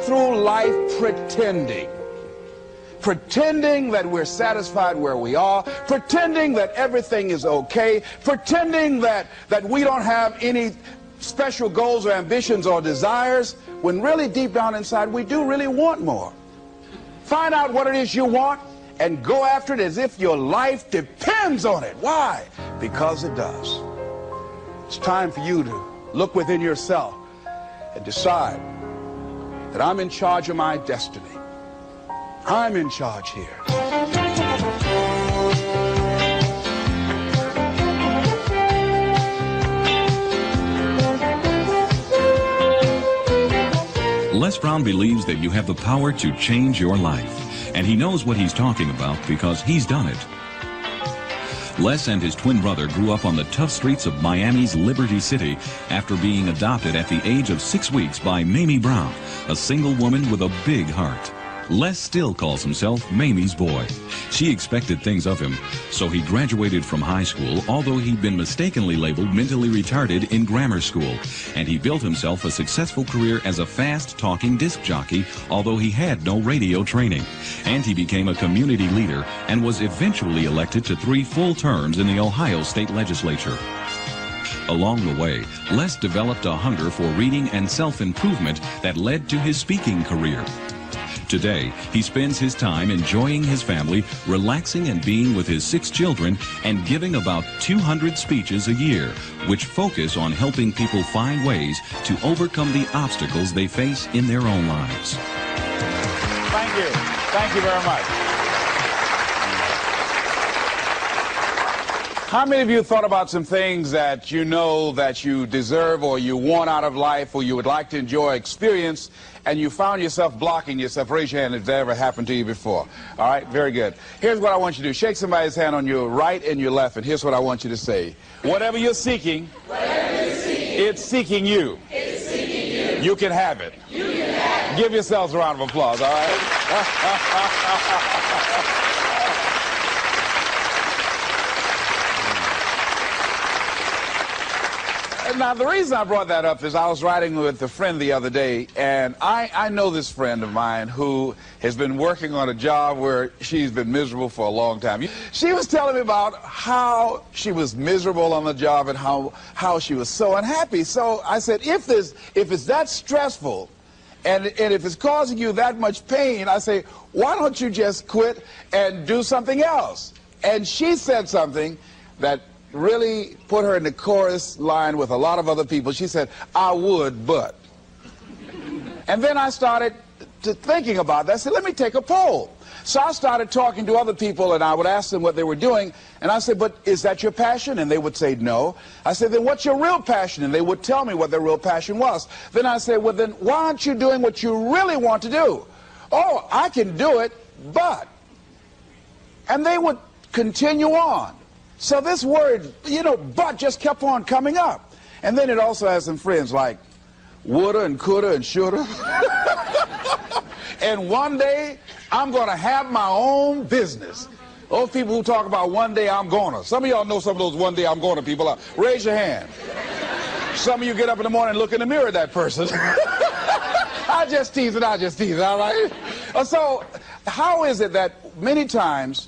through life pretending. Pretending that we're satisfied where we are, pretending that everything is okay, pretending that we don't have any special goals or ambitions or desires, when really deep down inside we do really want more. Find out what it is you want and go after it as if your life depends on it. Why? Because it does. It's time for you to look within yourself and decide that I'm in charge of my destiny. I'm in charge here. Les Brown believes that you have the power to change your life, and he knows what he's talking about because he's done it. Les and his twin brother grew up on the tough streets of Miami's Liberty City after being adopted at the age of 6 weeks by Mamie Brown, a single woman with a big heart. Les still calls himself Mamie's boy. She expected things of him, so he graduated from high school, although he'd been mistakenly labeled mentally retarded in grammar school. And he built himself a successful career as a fast-talking disc jockey, although he had no radio training. And he became a community leader and was eventually elected to 3 full terms in the Ohio State Legislature. Along the way, Les developed a hunger for reading and self-improvement that led to his speaking career. Today, he spends his time enjoying his family, relaxing and being with his 6 children, and giving about 200 speeches a year, which focus on helping people find ways to overcome the obstacles they face in their own lives. Thank you. Thank you very much. How many of you thought about some things that you know that you deserve or you want out of life or you would like to enjoy, experience, and you found yourself blocking yourself? Raise your hand if that ever happened to you before. All right, very good. Here's what I want you to do. Shake somebody's hand on your right and your left, and here's what I want you to say. Whatever you're seeking, it's seeking you. It's seeking you. You can have it. You can have it. Give yourselves a round of applause, all right? Now, the reason I brought that up is I was riding with a friend the other day, and I know this friend of mine who has been working on a job where she's been miserable for a long time. She was telling me about how she was miserable on the job and how she was so unhappy. So I said, if it's that stressful and if it's causing you that much pain, I say, why don't you just quit and do something else? And she said something that really put her in the chorus line with a lot of other people. She said, I would, but. And then I started thinking about that. I said, let me take a poll. So I started talking to other people, and I would ask them what they were doing. And I said, but is that your passion? And they would say no. I said, then what's your real passion? And they would tell me what their real passion was. Then I said, well, then why aren't you doing what you really want to do? Oh, I can do it, but. And they would continue on. So this word, but just kept on coming up. And then it also has some friends like woulda and coulda and shoulda. And one day, I'm going to have my own business. Those people who talk about one day I'm gonna. Some of y'all know some of those one day I'm gonna people. Raise your hand. Some of you get up in the morning and look in the mirror at that person. I just tease it, all right? So how is it that many times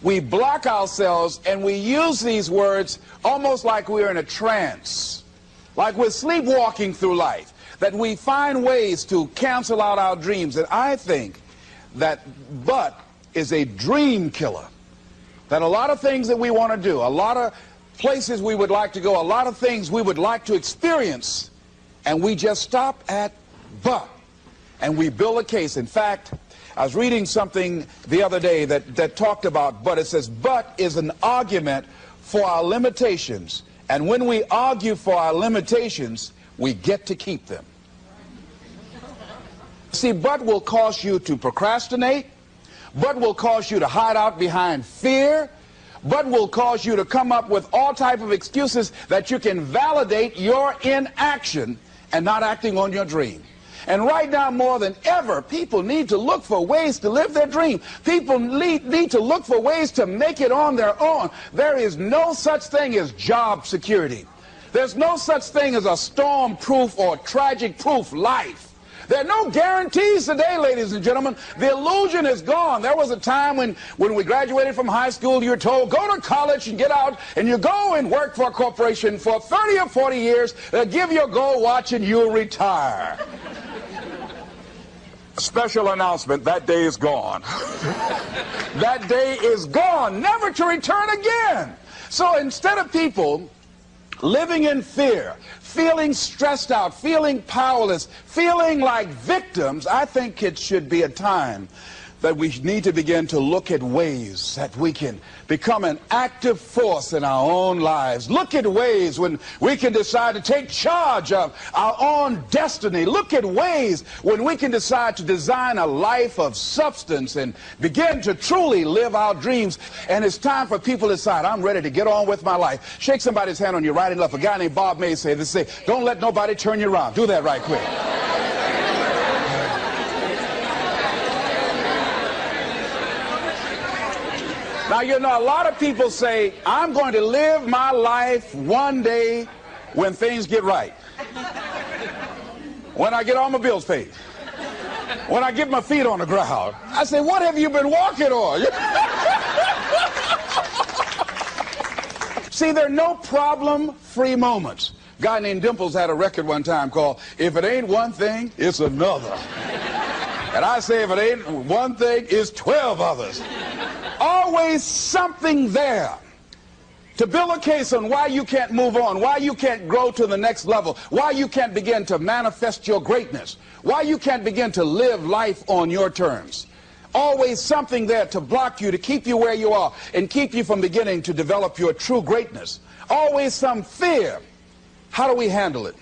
we block ourselves and we use these words almost like we're in a trance, like we're sleepwalking through life, that we find ways to cancel out our dreams? And I think that but is a dream killer, that a lot of things that we want to do, a lot of places we would like to go, a lot of things we would like to experience, and we just stop at but, and we build a case. In fact, I was reading something the other day that talked about but. It says, but is an argument for our limitations. And when we argue for our limitations, we get to keep them. See, but will cause you to procrastinate. But will cause you to hide out behind fear. But will cause you to come up with all type of excuses that you can validate your inaction and not acting on your dream. And right now, more than ever, people need to look for ways to live their dream. People need to look for ways to make it on their own. There is no such thing as job security. There's no such thing as a storm-proof or tragic-proof life. There are no guarantees today, ladies and gentlemen. The illusion is gone. There was a time when we graduated from high school, you were told, go to college and get out, and you go and work for a corporation for 30 or 40 years, they'll give you a gold watch and you'll retire. Special announcement, that day is gone. That day is gone, never to return again. So instead of people living in fear, feeling stressed out, feeling powerless, feeling like victims, I think it should be a time that we need to begin to look at ways that we can become an active force in our own lives. Look at ways when we can decide to take charge of our own destiny. Look at ways when we can decide to design a life of substance and begin to truly live our dreams. And it's time for people to decide, I'm ready to get on with my life. Shake somebody's hand on your right and left. A guy named Bob May said this, don't let nobody turn you around. Do that right quick. Now, you know, a lot of people say, I'm going to live my life one day when things get right. When I get all my bills paid. When I get my feet on the ground. I say, what have you been walking on? See, there are no problem-free moments. A guy named Dimples had a record one time called, If It Ain't One Thing, It's Another. And I say, if it ain't one thing, it's 12 others. Always something there to build a case on why you can't move on, why you can't grow to the next level, why you can't begin to manifest your greatness, why you can't begin to live life on your terms. Always something there to block you, to keep you where you are, and keep you from beginning to develop your true greatness. Always some fear. How do we handle it?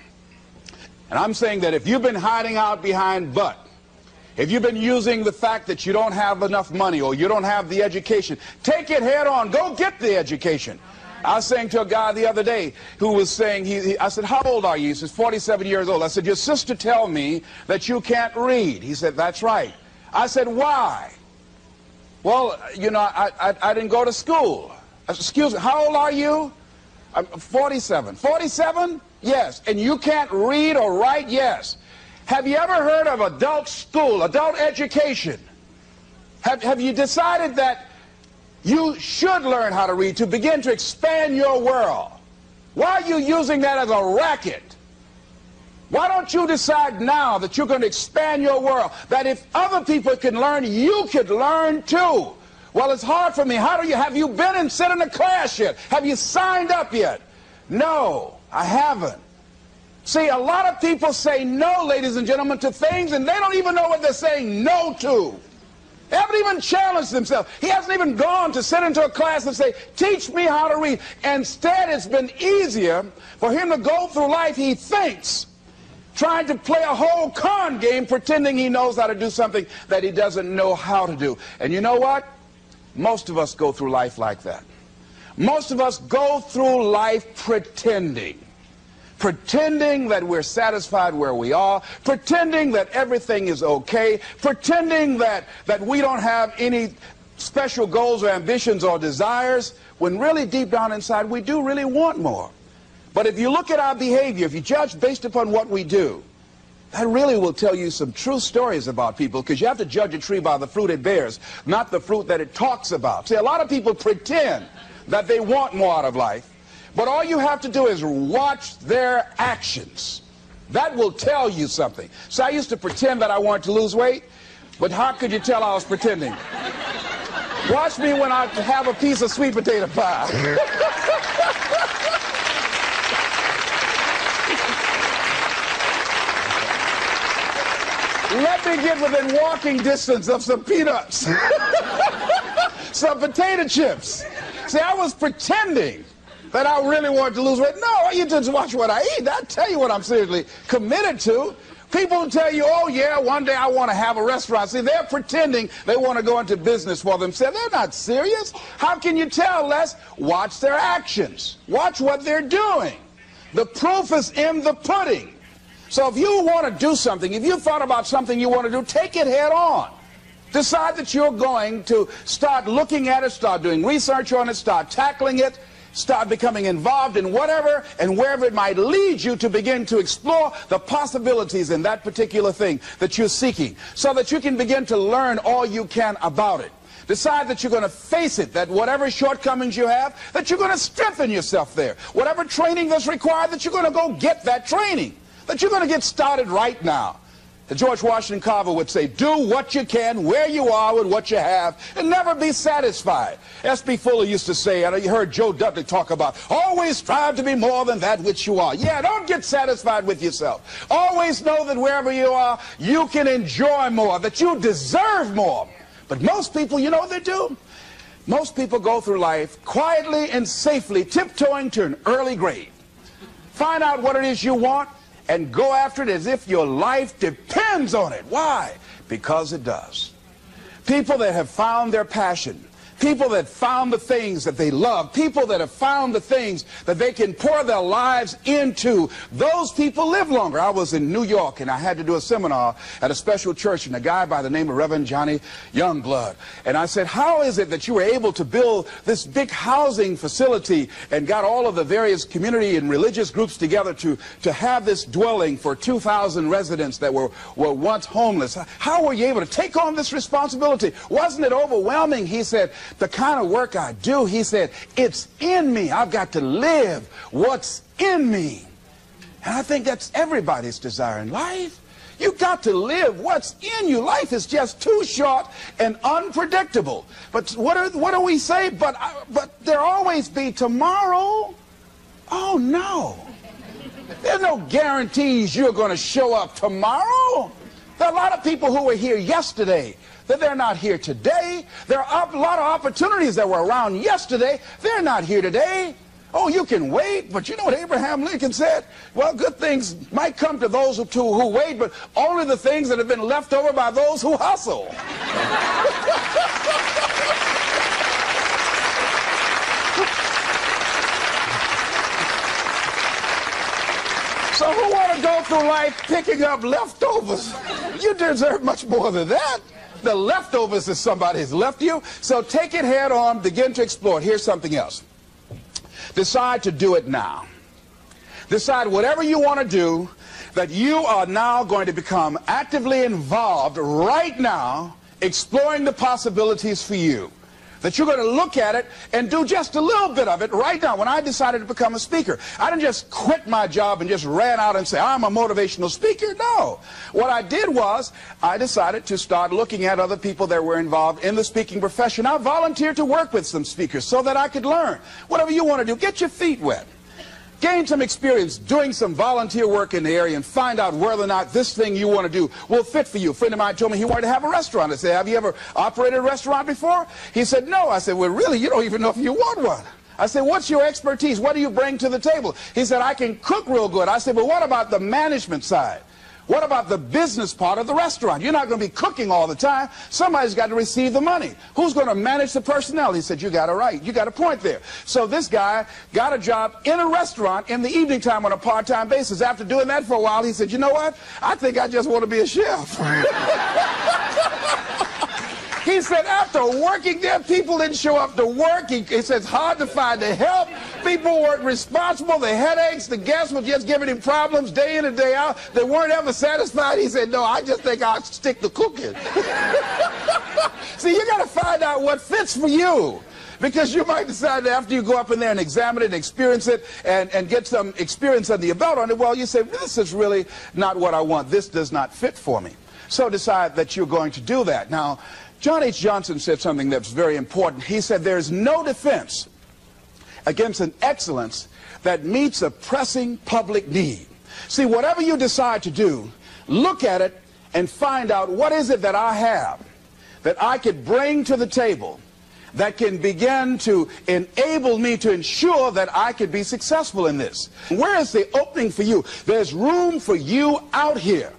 And I'm saying that if you've been hiding out behind but, if you've been using the fact that you don't have enough money or you don't have the education, take it head on. Go get the education. I was saying to a guy the other day who was saying, I said, how old are you? He says, 47 years old. I said, your sister tell me that you can't read. He said, that's right. I said, why? Well, you know, I didn't go to school. I said, excuse me, how old are you? I'm 47. 47? Yes. And you can't read or write? Yes. Have you ever heard of adult school, adult education? Have you decided that you should learn how to read to begin to expand your world? Why are you using that as a racket? Why don't you decide now that you're going to expand your world, that if other people can learn, you could learn too? Well, it's hard for me. Have you been and sit in a class yet? Have you signed up yet? No, I haven't. See, a lot of people say no, ladies and gentlemen, to things, and they don't even know what they're saying no to. They haven't even challenged themselves. He hasn't even gone to sit into a class and say, teach me how to read. Instead, it's been easier for him to go through life, he thinks, trying to play a whole con game, pretending he knows how to do something that he doesn't know how to do. And you know what? Most of us go through life like that. Most of us go through life pretending that we're satisfied where we are, pretending that everything is okay, pretending that we don't have any special goals or ambitions or desires, when really deep down inside we do really want more. But if you look at our behavior, if you judge based upon what we do, that really will tell you some true stories about people, because you have to judge a tree by the fruit it bears, not the fruit that it talks about. See, a lot of people pretend that they want more out of life, but all you have to do is watch their actions. That will tell you something. So I used to pretend that I wanted to lose weight, but how could you tell I was pretending? Watch me when I have a piece of sweet potato pie. Let me get within walking distance of some peanuts, some potato chips. See, I was pretending that I really wanted to lose weight. No, you just watch what I eat. I'll tell you what I'm seriously committed to. People tell you, oh yeah, one day I want to have a restaurant. See, they're pretending they want to go into business for themselves. They're not serious. How can you tell, Les? Watch their actions. Watch what they're doing. The proof is in the pudding. So if you want to do something, if you thought about something you want to do, take it head on. Decide that you're going to start looking at it, start doing research on it, start tackling it, Start becoming involved in whatever and wherever it might lead you to begin to explore the possibilities in that particular thing that you're seeking, so that you can begin to learn all you can about it. Decide that you're going to face it, that whatever shortcomings you have, that you're going to strengthen yourself there. Whatever training that's required, that you're going to go get that training, that you're going to get started right now. George Washington Carver would say, do what you can, where you are with what you have, and never be satisfied. S.B. Fuller used to say, and you heard Joe Dudley talk about, always strive to be more than that which you are. Yeah, don't get satisfied with yourself. Always know that wherever you are, you can enjoy more, that you deserve more. But most people, you know what they do? Most people go through life quietly and safely, tiptoeing to an early grave. Find out what it is you want, and go after it as if your life depends on it. Why? Because it does. People that have found their passion, people that found the things that they love, people that have found the things that they can pour their lives into, those people live longer. I was in New York and I had to do a seminar at a special church, and a guy by the name of Reverend Johnny Youngblood. And I said, how is it that you were able to build this big housing facility and got all of the various community and religious groups together to have this dwelling for 2,000 residents that were once homeless? How were you able to take on this responsibility? Wasn't it overwhelming? He said, the kind of work I do, he said, it's in me. I've got to live what's in me. And I think that's everybody's desire in life. You've got to live what's in you. Life is just too short and unpredictable. But what do we say? But there'll always be tomorrow. Oh, no. There's no guarantees you're going to show up tomorrow. There are a lot of people who were here yesterday that they're not here today. There are a lot of opportunities that were around yesterday. They're not here today. Oh, you can wait, but you know what Abraham Lincoln said? Well, good things might come to those who wait, but only the things that have been left over by those who hustle. So who want to go through life picking up leftovers? You deserve much more than that. The leftovers is somebody has left you. So take it head on, begin to explore it. Here's something else. Decide to do it now. Decide whatever you want to do, that you are now going to become actively involved right now, exploring the possibilities for you. That you're going to look at it and do just a little bit of it right now. When I decided to become a speaker, I didn't just quit my job and just ran out and say, I'm a motivational speaker. No. What I did was, I decided to start looking at other people that were involved in the speaking profession. I volunteered to work with some speakers so that I could learn. Whatever you want to do, get your feet wet. Gain some experience doing some volunteer work in the area and find out whether or not this thing you want to do will fit for you. A friend of mine told me he wanted to have a restaurant. I said, have you ever operated a restaurant before? He said, no. I said, well, really, you don't even know if you want one. I said, what's your expertise? What do you bring to the table? He said, I can cook real good. I said, well, what about the management side? What about the business part of the restaurant? You're not going to be cooking all the time. Somebody's got to receive the money. Who's going to manage the personnel? He said, you got it right. You got a point there. So this guy got a job in a restaurant in the evening time on a part-time basis. After doing that for a while, he said, you know what? I think I just want to be a chef. He said after working there, people didn't show up to work. He said it's hard to find the help. People weren't responsible. The headaches, the guests were just giving him problems day in and day out. They weren't ever satisfied. He said, no, I just think I'll stick to cooking. See, you got to find out what fits for you. Because you might decide that after you go up in there and examine it and experience it and get some experience under your belt on it, well, you say, this is really not what I want. This does not fit for me. So decide that you're going to do that. Now, John H. Johnson said something that's very important. He said, there's no defense against an excellence that meets a pressing public need. See, whatever you decide to do, look at it and find out what is it that I have that I could bring to the table that can begin to enable me to ensure that I could be successful in this. Where is the opening for you? There's room for you out here.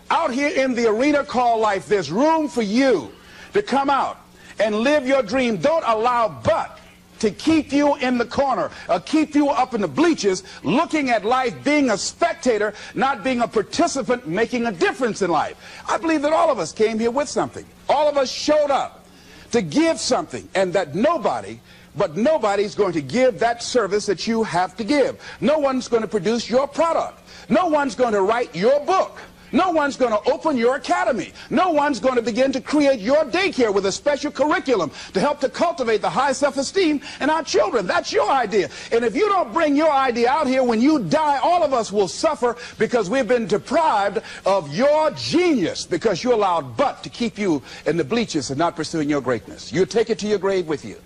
Out here in the arena called life, there's room for you to come out and live your dream. Don't allow but to keep you in the corner or keep you up in the bleachers looking at life, being a spectator, not being a participant, making a difference in life. I believe that all of us came here with something. All of us showed up to give something, and that nobody but nobody's going to give that service that you have to give. No one's going to produce your product. No one's going to write your book. No one's going to open your academy. No one's going to begin to create your daycare with a special curriculum to help to cultivate the high self-esteem in our children. That's your idea. And if you don't bring your idea out here, when you die, all of us will suffer because we've been deprived of your genius because you allowed but to keep you in the bleachers and not pursuing your greatness. You take it to your grave with you.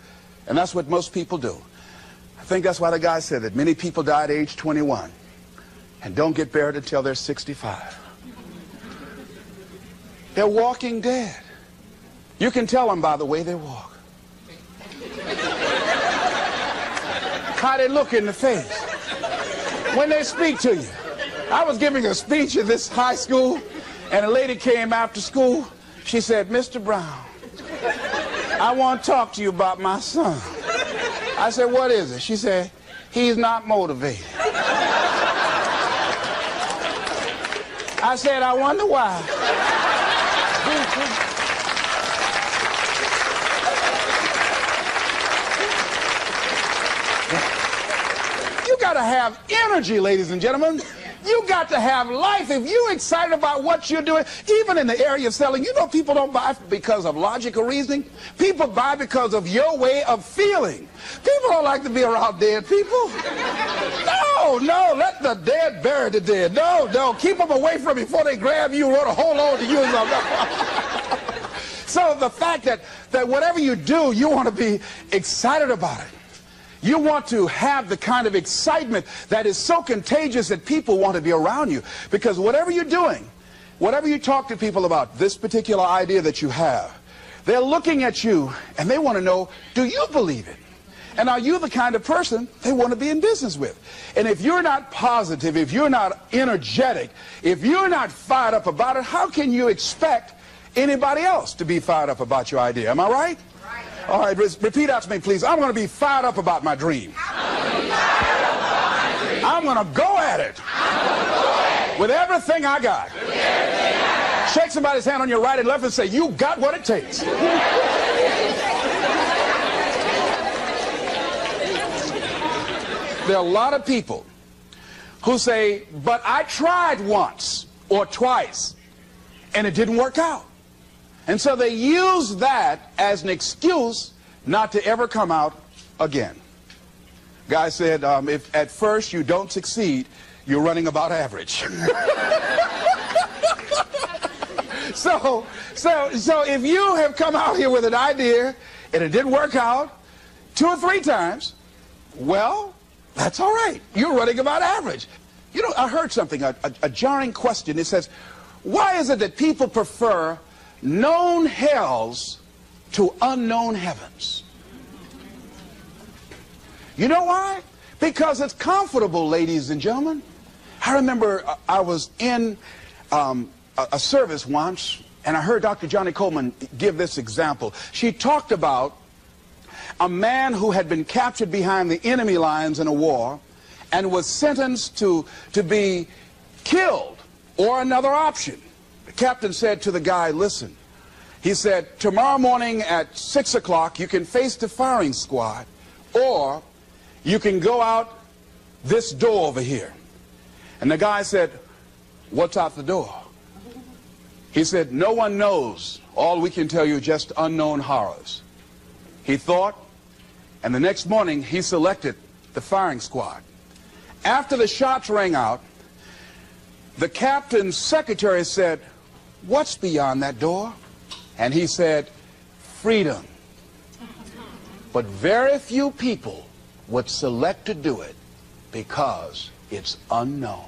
And that's what most people do. I think that's why the guy said that many people die at age 21 and don't get buried until they're 65. They're walking dead. You can tell them by the way they walk. How they look in the face. When they speak to you. I was giving a speech at this high school, and a lady came after school. She said, "Mr. Brown, I want to talk to you about my son." I said, "What is it?" She said, "He's not motivated." I said, "I wonder why." You got to have energy, ladies and gentlemen. You got to have life. If you're excited about what you're doing, even in the area of selling, you know people don't buy because of logic or reasoning. People buy because of your way of feeling. People don't like to be around dead people. No, let the dead bury the dead. No, keep them away from you before they grab you or hold on to you. So the fact that whatever you do, you want to be excited about it. You want to have the kind of excitement that is so contagious that people want to be around you. Because whatever you're doing, whatever you talk to people about, this particular idea that you have, they're looking at you and they want to know, do you believe it? And are you the kind of person they want to be in business with? And if you're not positive, if you're not energetic, if you're not fired up about it, how can you expect anybody else to be fired up about your idea? Am I right? All right, repeat after me, please. I'm going to be fired up about my dream. I'm going to go at it with everything I got. Shake somebody's hand on your right and left and say, "You got what it takes." There are a lot of people who say, "But I tried once or twice and it didn't work out." And so they use that as an excuse not to ever come out again. Guy said, if at first you don't succeed, you're running about average. So if you have come out here with an idea and it didn't work out 2 or 3 times, well, that's all right. You're running about average. You know, I heard something, a jarring question. It says, why is it that people prefer known hells to unknown heavens? You know why? Because it's comfortable, ladies and gentlemen. I remember I was in a service once, and I heard Dr. Johnny Coleman give this example. She talked about a man who had been captured behind the enemy lines in a war and was sentenced to be killed or another option. The captain said to the guy, "Listen," he said, "tomorrow morning at 6 o'clock you can face the firing squad, or you can go out this door over here." And the guy said, "What's out the door?" He said, "No one knows. All we can tell you is just unknown horrors." He thought, and the next morning he selected the firing squad. After the shots rang out, the captain's secretary said, "What's beyond that door?" And he said, "Freedom." But very few people would select to do it because it's unknown.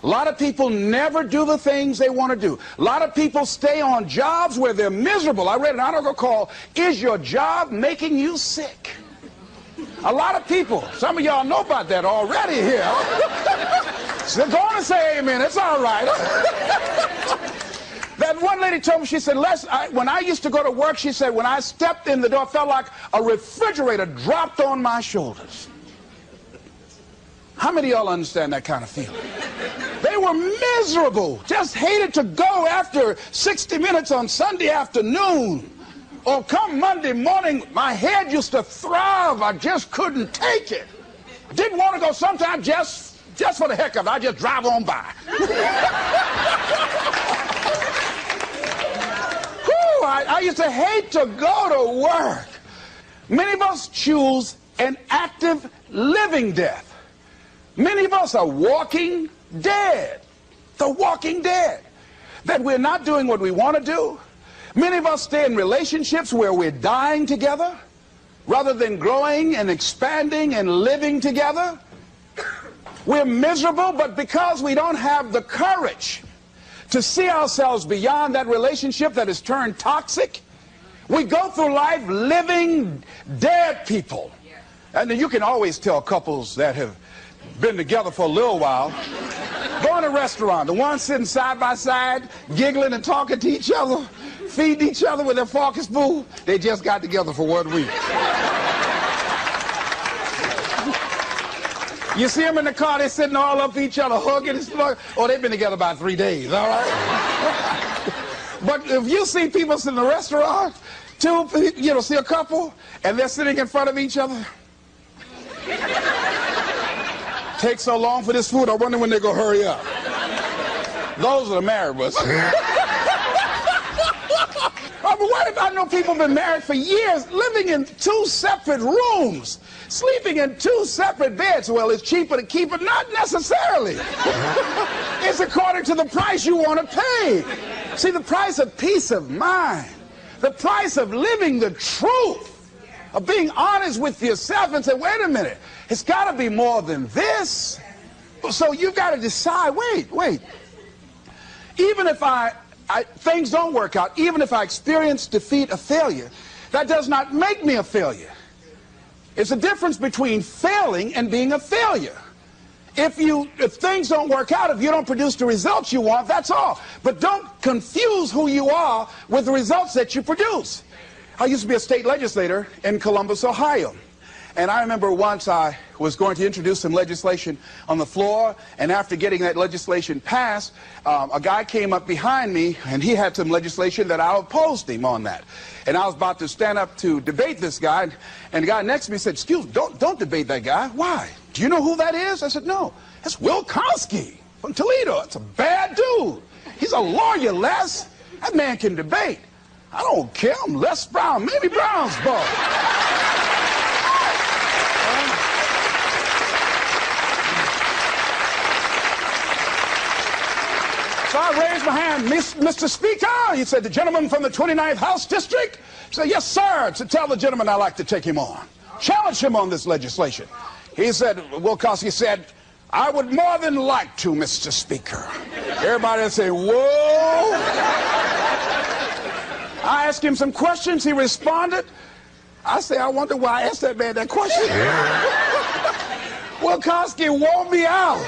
A lot of people never do the things they want to do. A lot of people stay on jobs where they're miserable. I read an article called, "Is Your Job Making You Sick?" A lot of people, some of y'all know about that already here. So go on and say amen. It's all right. That one lady told me, she said, when I used to go to work, she said, when I stepped in the door, it felt like a refrigerator dropped on my shoulders. How many of y'all understand that kind of feeling? They were miserable, just hated to go after 60 minutes on Sunday afternoon. Oh, come Monday morning, my head used to throb. I just couldn't take it. Didn't want to go. Sometimes just for the heck of it, I just drive on by. Whew, I used to hate to go to work. Many of us choose an active living death. Many of us are walking dead. The walking dead. That we're not doing what we want to do. Many of us stay in relationships where we're dying together rather than growing and expanding and living together. We're miserable, but because we don't have the courage to see ourselves beyond that relationship that has turned toxic, we go through life living dead people. And you can always tell couples that have been together for a little while. Go in a restaurant, the ones sitting side by side, giggling and talking to each other, feeding each other with their fork and spoon, they just got together for 1 week. You see them in the car, they're sitting all up each other, hugging and slugging. Oh, they've been together about 3 days, all right? But if you see people sitting in a restaurant, see a couple, and they're sitting in front of each other. Takes so long for this food, I wonder when they're going to hurry up. Those are the married ones. But what if I know people have been married for years, living in 2 separate rooms, sleeping in 2 separate beds? Well, it's cheaper to keep it. Not necessarily. It's according to the price you want to pay. See, the price of peace of mind, the price of living the truth, of being honest with yourself and say, wait a minute, it's got to be more than this. So you've got to decide, wait. Even if things don't work out, even if I experience defeat or failure, that does not make me a failure. It's a difference between failing and being a failure. If things don't work out, if you don't produce the results you want, that's all. But don't confuse who you are with the results that you produce. I used to be a state legislator in Columbus, Ohio. And I remember once I was going to introduce some legislation on the floor, and after getting that legislation passed, a guy came up behind me, and he had some legislation that I opposed him on that. And I was about to stand up to debate this guy, and the guy next to me said, excuse me, don't debate that guy. Why? Do you know who that is? I said, no. That's Will Kosky from Toledo. That's a bad dude. He's a lawyer, Les. That man can debate. I don't care. I'm Les Brown, Mamie Brown's boy. So I raised my hand, Mr. Speaker. He said, the gentleman from the 29th House District? I said, yes, sir. To tell the gentleman I'd like to take him on. Challenge him on this legislation. He said, Will Kosky said, I would more than like to, Mr. Speaker. Everybody would say, whoa. I asked him some questions. He responded. I say, I wonder why I asked that man that question. Will Kosky wore me out.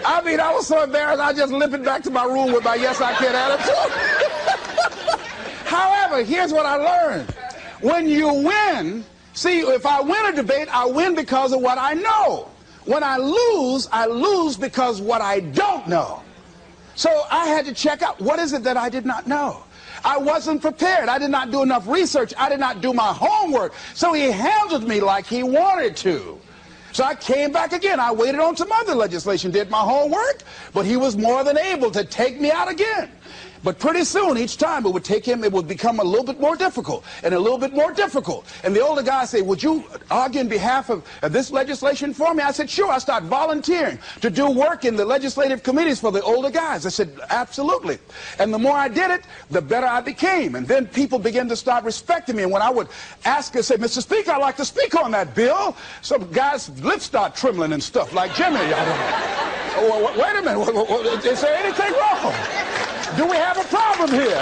I mean, I was so embarrassed, I just limped back to my room with my yes, I can attitude. However, here's what I learned. When you win, see, if I win a debate, I win because of what I know. When I lose because what I don't know. So I had to check out, what is it that I did not know? I wasn't prepared. I did not do enough research. I did not do my homework. So he handled me like he wanted to. So I came back again. I waited on some other legislation, did my homework, but he was more than able to take me out again. But pretty soon, each time it would become a little bit more difficult and a little bit more difficult. And the older guy said, would you argue in behalf of this legislation for me? I said, sure. I started volunteering to do work in the legislative committees for the older guys. I said, absolutely. And the more I did it, the better I became. And then people began to start respecting me. And when I would ask and say, Mr. Speaker, I'd like to speak on that bill, some guys' lips start trembling and stuff like Jimmy. Wait a minute. Is there anything wrong? Do we have a problem here?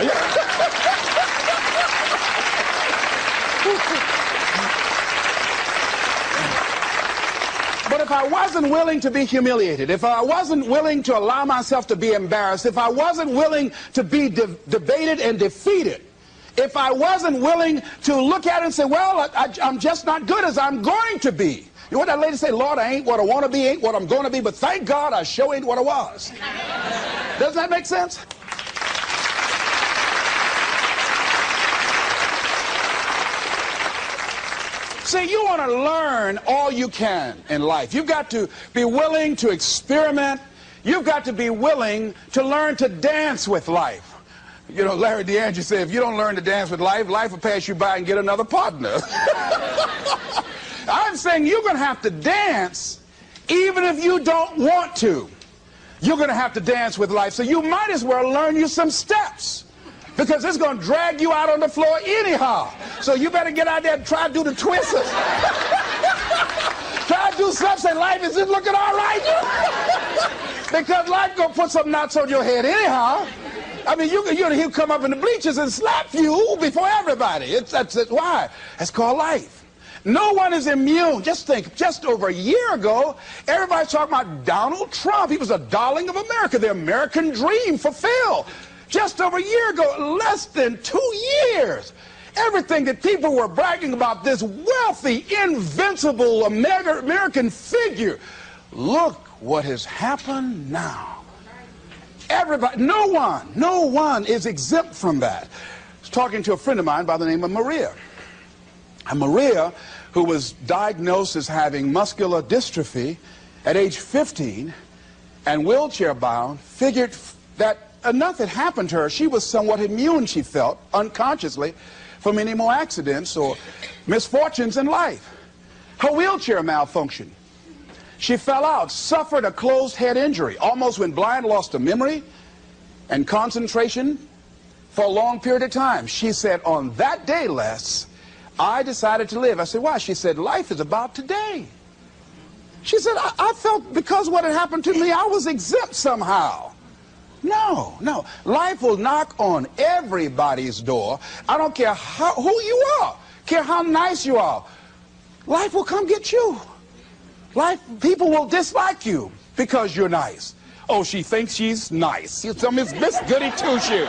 But if I wasn't willing to be humiliated, if I wasn't willing to allow myself to be embarrassed, if I wasn't willing to be debated and defeated, if I wasn't willing to look at it and say, well, I'm just not good as I'm going to be. You know what that lady say? Lord, I ain't what I want to be, ain't what I'm going to be, but thank God I sure ain't what I was. Doesn't that make sense? See, you want to learn all you can in life. You've got to be willing to experiment. You've got to be willing to learn to dance with life. You know, Larry DeAndre said, if you don't learn to dance with life, life will pass you by and get another partner. I'm saying you're going to have to dance even if you don't want to. You're going to have to dance with life. So you might as well learn you some steps, because it's going to drag you out on the floor anyhow. So you better get out there and try to do the twisters. Try to do something. Say, life is just looking all right. Because life going to put some knots on your head anyhow. I mean, he'll come up in the bleachers and slap you before everybody. That's why. That's called life. No one is immune. Just think, just over a year ago, everybody's talking about Donald Trump. He was a darling of America, the American dream fulfilled. Just over a year ago, less than 2 years, everything that people were bragging about, this wealthy, invincible American figure, look what has happened now. Everybody, no one is exempt from that. I was talking to a friend of mine by the name of Maria. And Maria, who was diagnosed as having muscular dystrophy at age 15 and wheelchair bound, figured that enough had happened to her. She was somewhat immune, she felt, unconsciously, from any more accidents or misfortunes in life. Her wheelchair malfunctioned. She fell out, suffered a closed head injury, almost went blind, lost her memory and concentration for a long period of time. She said, on that day, Les, I decided to live. I said, why? She said, life is about today. She said, I felt because what had happened to me, I was exempt somehow. No. Life will knock on everybody's door. I don't care who you are, care how nice you are. Life will come get you. People will dislike you because you're nice. Oh, she thinks she's nice. She's some Miss Goody Two-Shoe.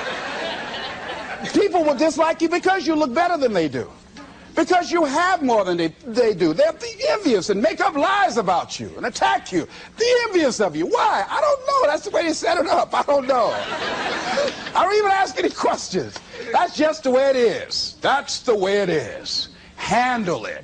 People will dislike you because you look better than they do. Because you have more than they do. They'll be envious and make up lies about you and attack you. Be envious of you. Why? I don't know. That's the way they set it up. I don't know. I don't even ask any questions. That's just the way it is. That's the way it is. Handle it.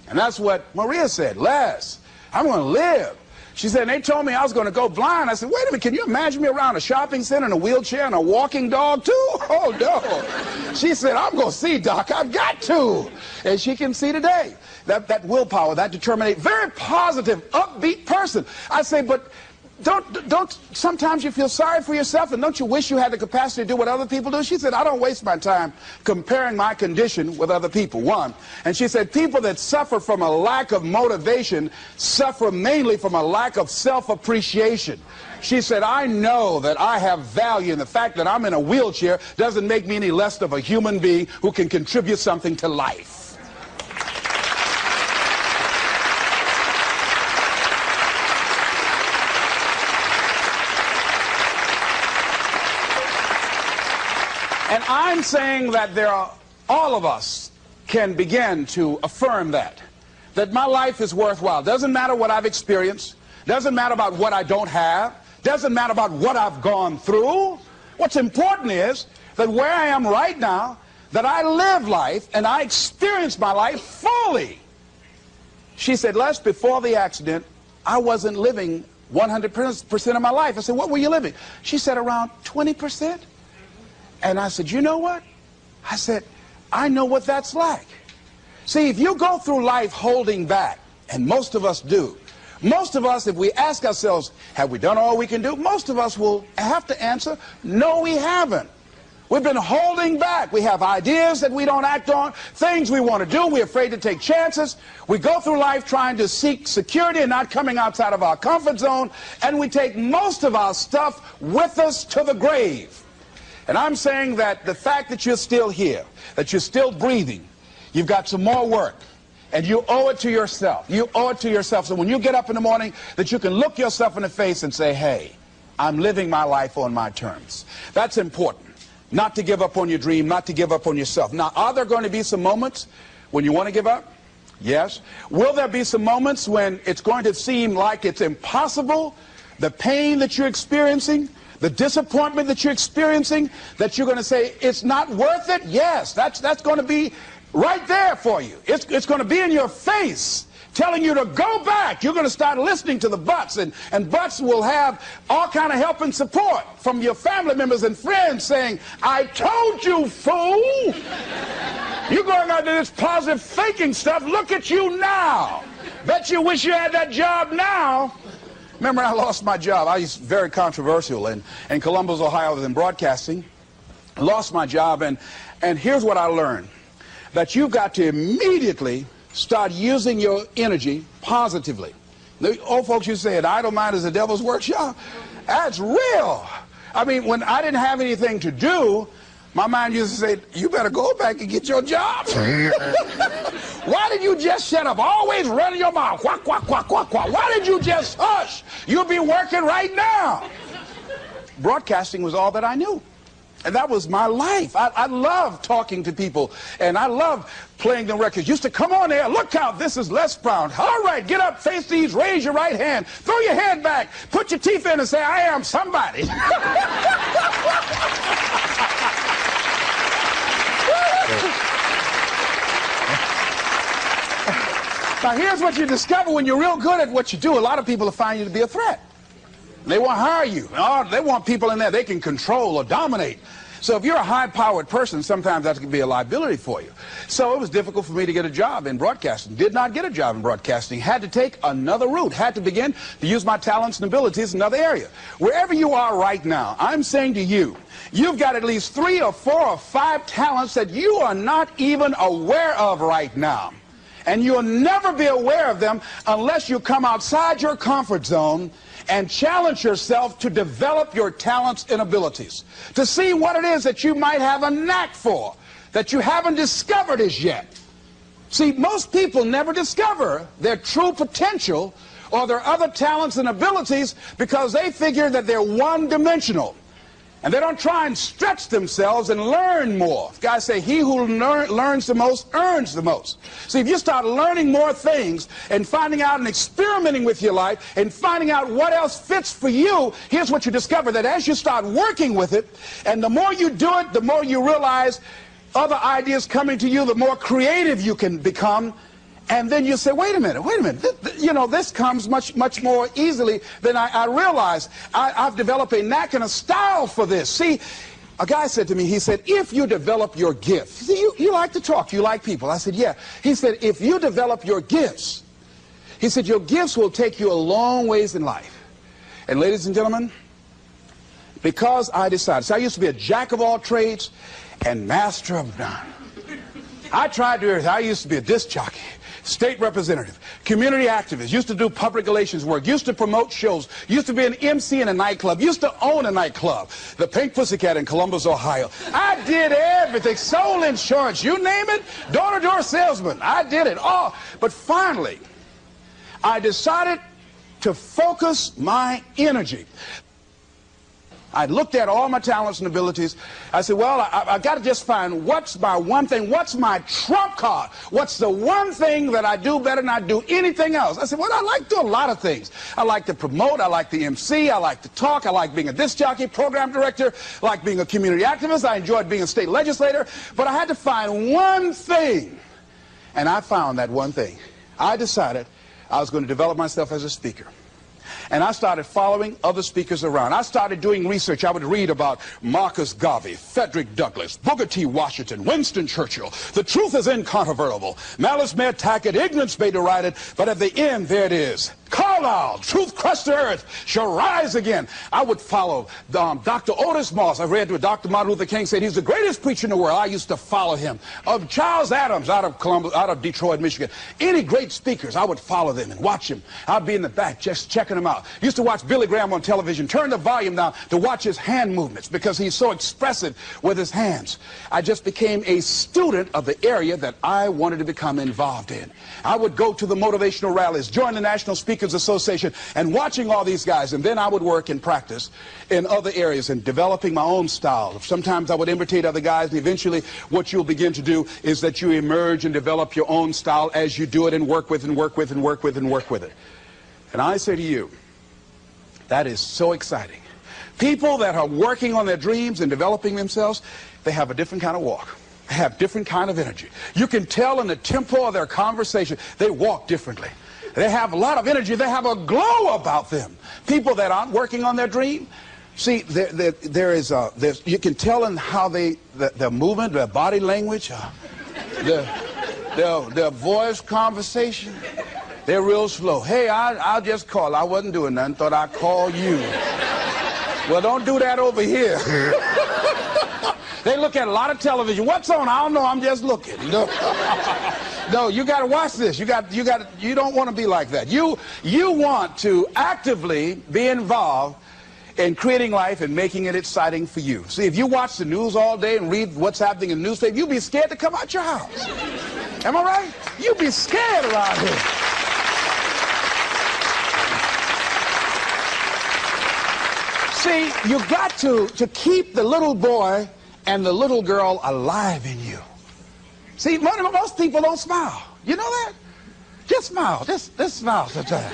And that's what Maria said. Les, I'm going to live. She said, and they told me I was going to go blind. I said, wait a minute, can you imagine me around a shopping center in a wheelchair and a walking dog too? Oh, no. She said, I'm going to see, Doc. I've got to. And she can see today. That willpower, that determination, very positive, upbeat person. I say, but don't sometimes you feel sorry for yourself, and don't you wish you had the capacity to do what other people do? She said, I don't waste my time comparing my condition with other people, one. And she said, people that suffer from a lack of motivation suffer mainly from a lack of self-appreciation. She said, I know that I have value, and the fact that I'm in a wheelchair doesn't make me any less of a human being who can contribute something to life. And I'm saying that all of us can begin to affirm that my life is worthwhile. Doesn't matter what I've experienced. Doesn't matter about what I don't have. Doesn't matter about what I've gone through. What's important is that where I am right now, that I live life and I experience my life fully. She said, Les, before the accident, I wasn't living 100% of my life. I said, what were you living? She said, around 20%. And I said, you know what? I said, I know what that's like. See, if you go through life holding back, and most of us do, most of us, if we ask ourselves, have we done all we can do? Most of us will have to answer, no, we haven't. We've been holding back. We have ideas that we don't act on, things we want to do. We're afraid to take chances. We go through life trying to seek security and not coming outside of our comfort zone, and we take most of our stuff with us to the grave. And I'm saying that the fact that you're still here, that you're still breathing, you've got some more work, and you owe it to yourself. You owe it to yourself. So when you get up in the morning, that you can look yourself in the face and say, hey, I'm living my life on my terms. That's important. Not to give up on your dream, not to give up on yourself. Now, are there going to be some moments when you want to give up? Yes. Will there be some moments when it's going to seem like it's impossible? The pain that you're experiencing, the disappointment that you're experiencing, that you're going to say, it's not worth it? Yes, that's going to be right there for you. It's going to be in your face, telling you to go back. You're going to start listening to the buts, and buts will have all kind of help and support from your family members and friends saying, I told you, fool. You're going out to this positive thinking stuff. Look at you now. Bet you wish you had that job now. Remember, I lost my job. I was very controversial in Columbus, Ohio, in broadcasting. Lost my job, and here's what I learned. That you've got to immediately start using your energy positively. The old folks used to say, an idle mind is the devil's workshop. That's real. I mean, when I didn't have anything to do, my mind used to say, you better go back and get your job. Why did you just shut up? Always running your mouth. Quack, quack, quack, quack, quack. Why did you just hush? You'll be working right now. Broadcasting was all that I knew. And that was my life. I loved talking to people, and I loved playing the records. Used to come on there, look out, this is Les Brown. All right, get up, face these, raise your right hand, throw your head back, put your teeth in and say, I am somebody. Now here's what you discover when you're real good at what you do. A lot of people will find you to be a threat. They won't hire you. Oh, they want people in there they can control or dominate. So if you're a high-powered person, sometimes that can be a liability for you. So it was difficult for me to get a job in broadcasting. Did not get a job in broadcasting. Had to take another route. Had to begin to use my talents and abilities in another area. Wherever you are right now, I'm saying to you, you've got at least 3 or 4 or 5 talents that you are not even aware of right now. And you'll never be aware of them unless you come outside your comfort zone and challenge yourself to develop your talents and abilities, to see what it is that you might have a knack for, that you haven't discovered as yet. See, most people never discover their true potential or their other talents and abilities because they figure that they're one-dimensional. And they don't try and stretch themselves and learn more. Guys say, he who learns the most earns the most. See, if you start learning more things and finding out and experimenting with your life and finding out what else fits for you, here's what you discover, that as you start working with it, and the more you do it, the more you realize other ideas coming to you, the more creative you can become. And then you say, wait a minute, you know, this comes much more easily than I realized. I've developed a knack and a style for this. See, a guy said to me, he said, if you develop your gifts, see, you like to talk, you like people. I said, yeah. He said, if you develop your gifts, he said, your gifts will take you a long ways in life. And ladies and gentlemen, because I decided, so I used to be a jack of all trades and master of none. I tried to do everything. I used to be a disc jockey, state representative, community activist, used to do public relations work, used to promote shows, used to be an MC in a nightclub, used to own a nightclub, the Pink Pussycat in Columbus, Ohio. I did everything, sold insurance, you name it, door-to-door salesman, I did it all. But finally, I decided to focus my energy. I looked at all my talents and abilities. I said, well, I've got to just find what's my one thing, what's my trump card, what's the one thing that I do better than I do anything else. I said, well, I like to do a lot of things. I like to promote, I like to MC, I like to talk, I like being a disc jockey, program director, I like being a community activist, I enjoyed being a state legislator, but I had to find one thing, and I found that one thing. I decided I was going to develop myself as a speaker. And I started following other speakers around. I started doing research. I would read about Marcus Garvey, Frederick Douglass, Booker T. Washington, Winston Churchill. The truth is incontrovertible. Malice may attack it, ignorance may deride it, but at the end, there it is. Carlyle, truth crushed to earth, shall rise again. I would follow Dr. Otis Moss. I read what Dr. Martin Luther King said. He's the greatest preacher in the world. I used to follow him. Of Charles Adams out of Columbus, out of Detroit, Michigan. Any great speakers, I would follow them and watch them. I'd be in the back just checking them out. Used to watch Billy Graham on television, turn the volume down to watch his hand movements because he's so expressive with his hands. I just became a student of the area that I wanted to become involved in. I would go to the motivational rallies, join the National Speakers Association, and watching all these guys, and then I would work and practice in other areas and developing my own style. Sometimes I would imitate other guys, and eventually what you'll begin to do is that you emerge and develop your own style as you do it and work with and work with and work with and work with it. And I say to you, that is so exciting. People that are working on their dreams and developing themselves, they have a different kind of walk. have different kind of energy. You can tell in the tempo of their conversation, they walk differently. They have a lot of energy. They have a glow about them. People that aren't working on their dream, see, you can tell in how their movement, their body language, their voice conversation, they're real slow. Hey, I'll just call. I wasn't doing nothing. Thought I'd call you. Well, don't do that over here. They look at a lot of television. What's on? I don't know. I'm just looking. No, you got to watch this. You don't want to be like that. You want to actively be involved in creating life and making it exciting for you. See, if you watch the news all day and read what's happening in the newspaper, you'll be scared to come out your house. Am I right? You'll be scared around here. See, you got to keep the little boy and the little girl alive in you. See, most people don't smile. You know that? Just smile. Just smile sometimes.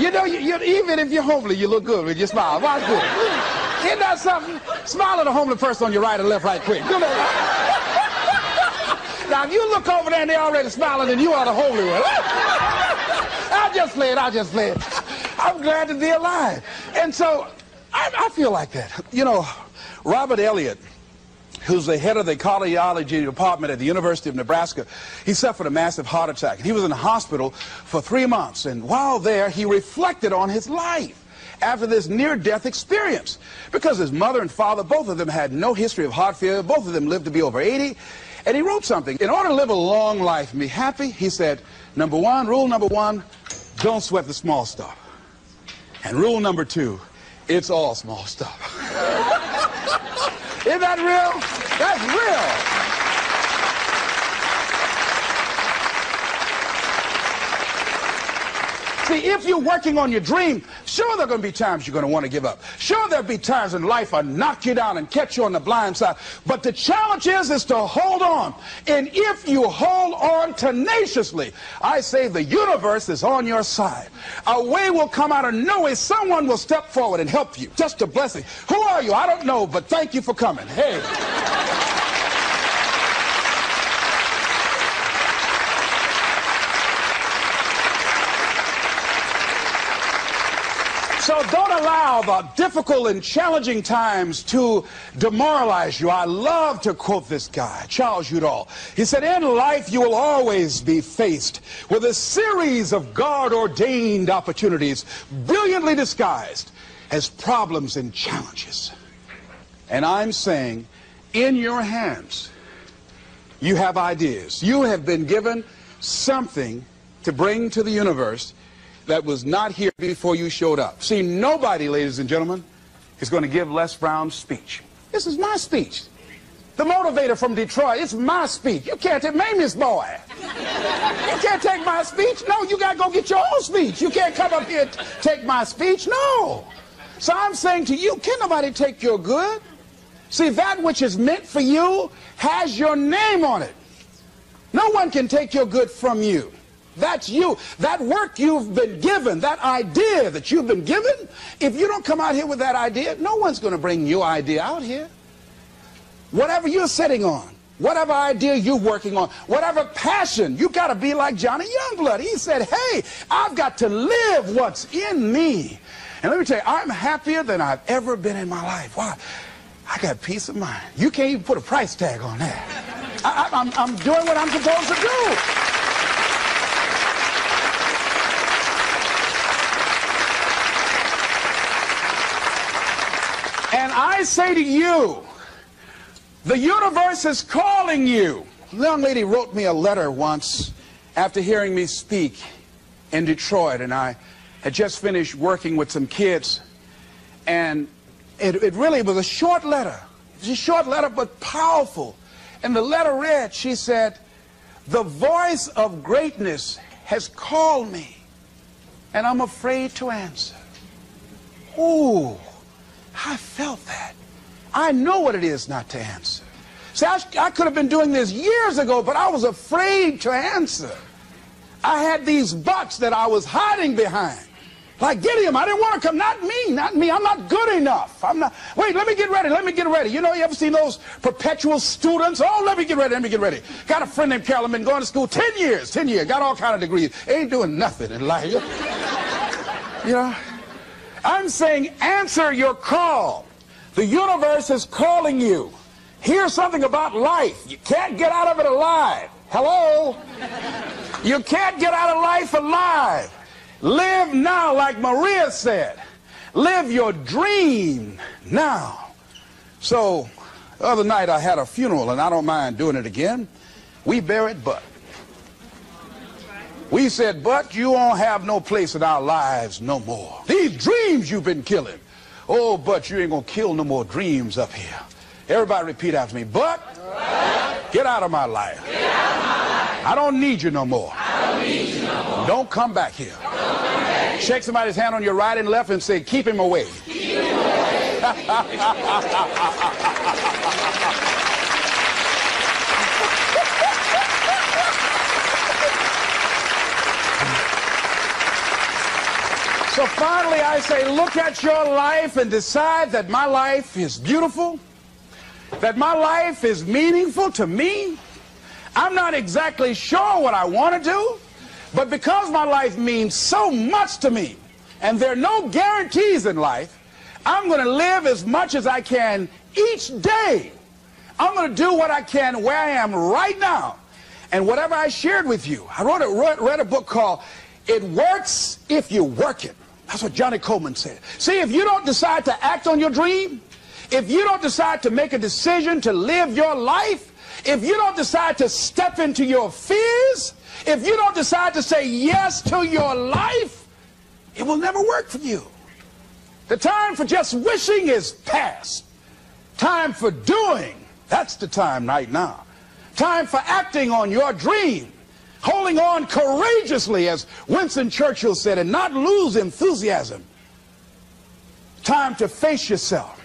You know, even if you're homely, you look good when you smile. Watch this. Isn't that something? Smile at a homely person on your right and left right quick. You know. Now, if you look over there and they're already smiling, then you are the homely one. I'll just play it. I'm glad to be alive. And so, I feel like that. You know, Robert Elliott, who's the head of the cardiology department at the University of Nebraska, he suffered a massive heart attack. He was in the hospital for 3 months, and while there, he reflected on his life after this near-death experience. Because his mother and father, both of them had no history of heart failure, both of them lived to be over 80, and he wrote something. In order to live a long life and be happy, he said, rule number one, don't sweat the small stuff. And rule number two, it's all small stuff. Isn't that real? That's real. See, if you're working on your dream, sure there are going to be times you're going to want to give up. Sure there'll be times in life I'll knock you down and catch you on the blind side. But the challenge is to hold on. And if you hold on tenaciously, I say the universe is on your side. A way will come out of nowhere. Someone will step forward and help you. Just a blessing. Who are you? I don't know, but thank you for coming. Hey. So don't allow the difficult and challenging times to demoralize you. I love to quote this guy, Charles Udall. He said, in life you will always be faced with a series of God-ordained opportunities, brilliantly disguised as problems and challenges. And I'm saying, in your hands, you have ideas. You have been given something to bring to the universe that was not here before you showed up. See, nobody, ladies and gentlemen, is going to give Les Brown's speech. This is my speech. The motivator from Detroit, it's my speech. You can't take Mamie's boy. You can't take my speech. No, you got to go get your own speech. You can't come up here and take my speech. No. So I'm saying to you, can nobody take your good? See, that which is meant for you has your name on it. No one can take your good from you. That's you. That work you've been given, that idea that you've been given, if you don't come out here with that idea, no one's going to bring your idea out here. Whatever you're sitting on, whatever idea you're working on, whatever passion, you got to be like Johnny Youngblood. He said, hey, I've got to live what's in me. And let me tell you, I'm happier than I've ever been in my life. Why? I got peace of mind. You can't even put a price tag on that. I'm doing what I'm supposed to do. And I say to you, the universe is calling you. A young lady wrote me a letter once after hearing me speak in Detroit, and I had just finished working with some kids, and it really was a short letter. It was a short letter, but powerful. And the letter read, she said, the voice of greatness has called me, and I'm afraid to answer. Ooh. I felt that. I know what it is not to answer. See, I could have been doing this years ago, but I was afraid to answer. I had these buts that I was hiding behind. Like Gideon, I didn't want to come. Not me, not me. I'm not good enough. I'm not. Wait, let me get ready. Let me get ready. You know, you ever seen those perpetual students? Oh, let me get ready. Let me get ready. Got a friend named Carolyn, been going to school 10 years. Got all kind of degrees. Ain't doing nothing in life. You know, I'm saying answer your call. The universe is calling you. Here's something about life. You can't get out of it alive. Hello? You can't get out of life alive. Live now, like Maria said. Live your dream now. So, the other night I had a funeral, and I don't mind doing it again. We buried Bud. We said, Bud, you won't have no place in our lives no more. These dreams you've been killing. Oh, Bud, you ain't gonna kill no more dreams up here. Everybody repeat after me. Bud, get out of my life. Get out of my life. I don't need you no more. I don't need you no more. Don't come back here. Don't come back here. Shake somebody's hand on your right and left and say, keep him away. Keep him away. So finally I say, look at your life and decide that my life is beautiful, that my life is meaningful to me. I'm not exactly sure what I want to do, but because my life means so much to me, and there are no guarantees in life, I'm going to live as much as I can each day. I'm going to do what I can where I am right now. And whatever I shared with you, I read a book called It Works If You Work It. That's what Johnny Coleman said. See, if you don't decide to act on your dream, if you don't decide to make a decision to live your life, if you don't decide to step into your fears, if you don't decide to say yes to your life, it will never work for you. The time for just wishing is past. Time for doing, that's the time right now. Time for acting on your dream. Holding on courageously, as Winston Churchill said, and not lose enthusiasm. Time to face yourself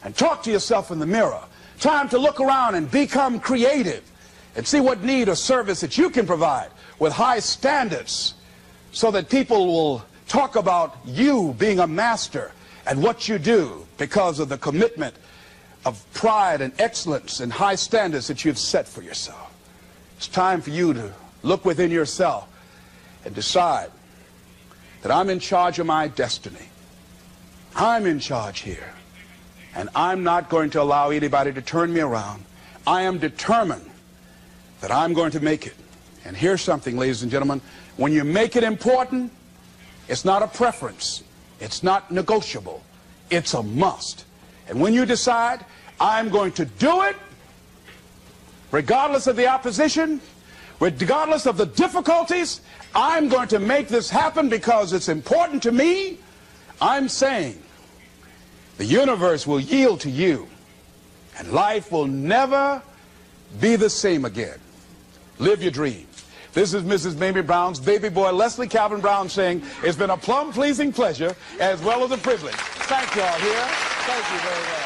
and talk to yourself in the mirror. Time to look around and become creative and see what need or service that you can provide with high standards so that people will talk about you being a master at what you do because of the commitment of pride and excellence and high standards that you've set for yourself. It's time for you to look within yourself and decide that I'm in charge of my destiny. I'm in charge here. And I'm not going to allow anybody to turn me around. I am determined that I'm going to make it. And here's something, ladies and gentlemen. When you make it important, it's not a preference. It's not negotiable. It's a must. And when you decide, I'm going to do it, regardless of the opposition, regardless of the difficulties, I'm going to make this happen because it's important to me. I'm saying the universe will yield to you and life will never be the same again. Live your dream. This is Mrs. Mamie Brown's baby boy, Leslie Calvin Brown, saying it's been a plumb pleasing pleasure as well as a privilege. Thank you all here. Thank you very much.